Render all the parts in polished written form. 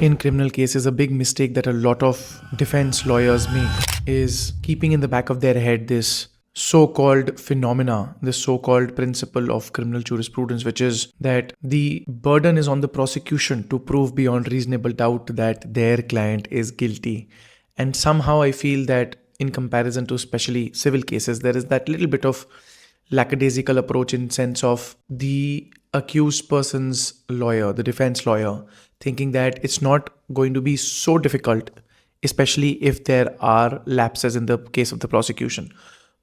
In criminal cases, a big mistake that a lot of defense lawyers make is keeping in the back of their head this so-called phenomena, this so-called principle of criminal jurisprudence, which is that the burden is on the prosecution to prove beyond reasonable doubt that their client is guilty. And somehow I feel that in comparison to especially civil cases, there is that little bit of lackadaisical approach in sense of the accused person's lawyer, the defense lawyer, thinking that it's not going to be so difficult, especially if there are lapses in the case of the prosecution.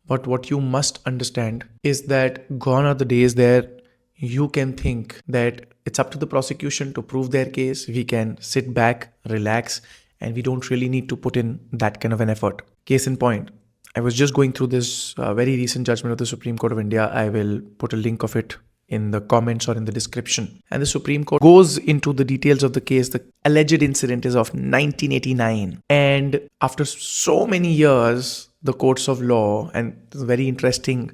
But what you must understand is that gone are the days where you can think that it's up to the prosecution to prove their case. We can sit back, relax, and we don't really need to put in that kind of an effort. Case in point, I was just going through this very recent judgment of the Supreme Court of India. I will put a link of it in the comments or in the description. And the Supreme Court goes into the details of the case. The alleged incident is of 1989. And after so many years, the courts of law, and it's a very interesting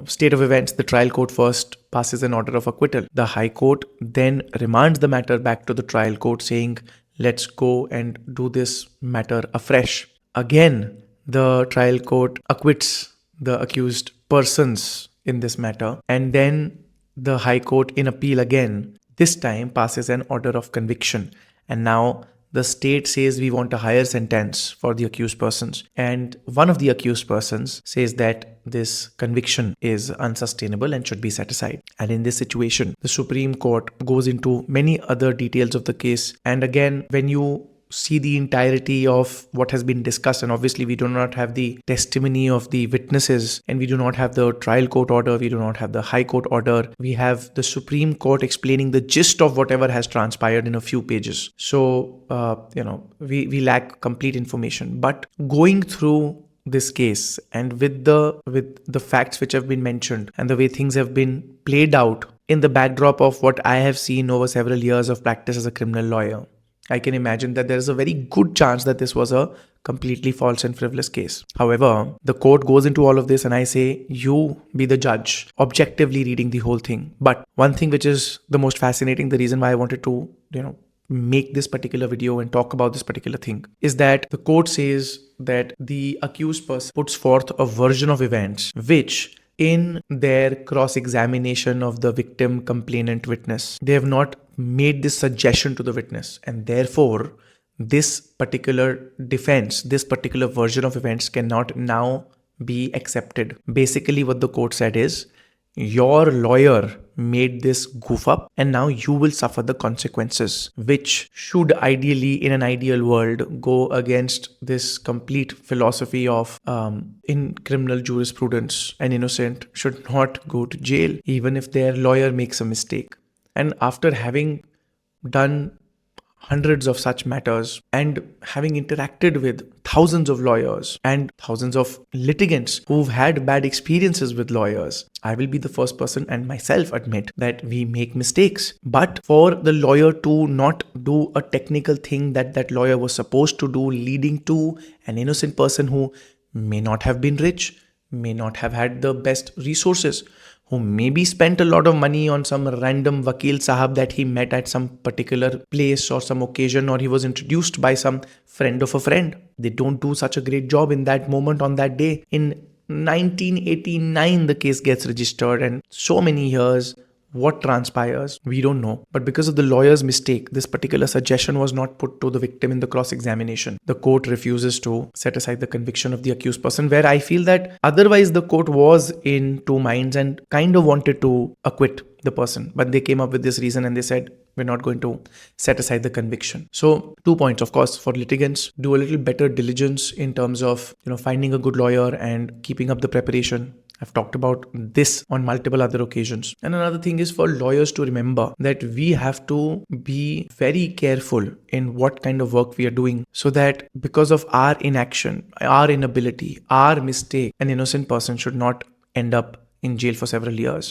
state of events, the trial court first passes an order of acquittal. The High Court then remands the matter back to the trial court saying, let's go and do this matter afresh. Again, the trial court acquits the accused persons in this matter, and then the High Court in appeal again, this time passes an order of conviction. And now the state says we want a higher sentence for the accused persons. And one of the accused persons says that this conviction is unsustainable and should be set aside. And in this situation, the Supreme Court goes into many other details of the case. And again, when you see the entirety of what has been discussed, and obviously we do not have the testimony of the witnesses, and we do not have the trial court order, we do not have the High Court order, we have the Supreme Court explaining the gist of whatever has transpired in a few pages. So we lack complete information. But going through this case and with the facts which have been mentioned and the way things have been played out in the backdrop of what I have seen over several years of practice as a criminal lawyer, I can imagine that there is a very good chance that this was a completely false and frivolous case. However, the court goes into all of this and I say, you be the judge, objectively reading the whole thing. But one thing which is the most fascinating, the reason why I wanted to, make this particular video and talk about this particular thing, is that the court says that the accused person puts forth a version of events which, in their cross-examination of the victim complainant witness, they have not made this suggestion to the witness, and therefore this particular defense, this particular version of events cannot now be accepted. Basically what the court said is, your lawyer made this goof up and now you will suffer the consequences, which should ideally, in an ideal world, go against this complete philosophy of in criminal jurisprudence, an innocent should not go to jail even if their lawyer makes a mistake. And after having done hundreds of such matters and having interacted with thousands of lawyers and thousands of litigants who've had bad experiences with lawyers, I will be the first person and myself admit that we make mistakes. But for the lawyer to not do a technical thing that lawyer was supposed to do, leading to an innocent person who may not have been rich, may not have had the best resources, who maybe spent a lot of money on some random Vakil Sahab that he met at some particular place or some occasion, or he was introduced by some friend of a friend. They don't do such a great job in that moment on that day. In 1989, the case gets registered, and so many years, what transpires, we don't know. But because of the lawyer's mistake, this particular suggestion was not put to the victim in the cross-examination. The court refuses to set aside the conviction of the accused person, where I feel that otherwise the court was in two minds and kind of wanted to acquit the person. But they came up with this reason and they said, we're not going to set aside the conviction. So 2 points, of course, for litigants, do a little better diligence in terms of, finding a good lawyer and keeping up the preparation. I've talked about this on multiple other occasions. And another thing is for lawyers to remember that we have to be very careful in what kind of work we are doing, so that because of our inaction, our inability, our mistake, an innocent person should not end up in jail for several years.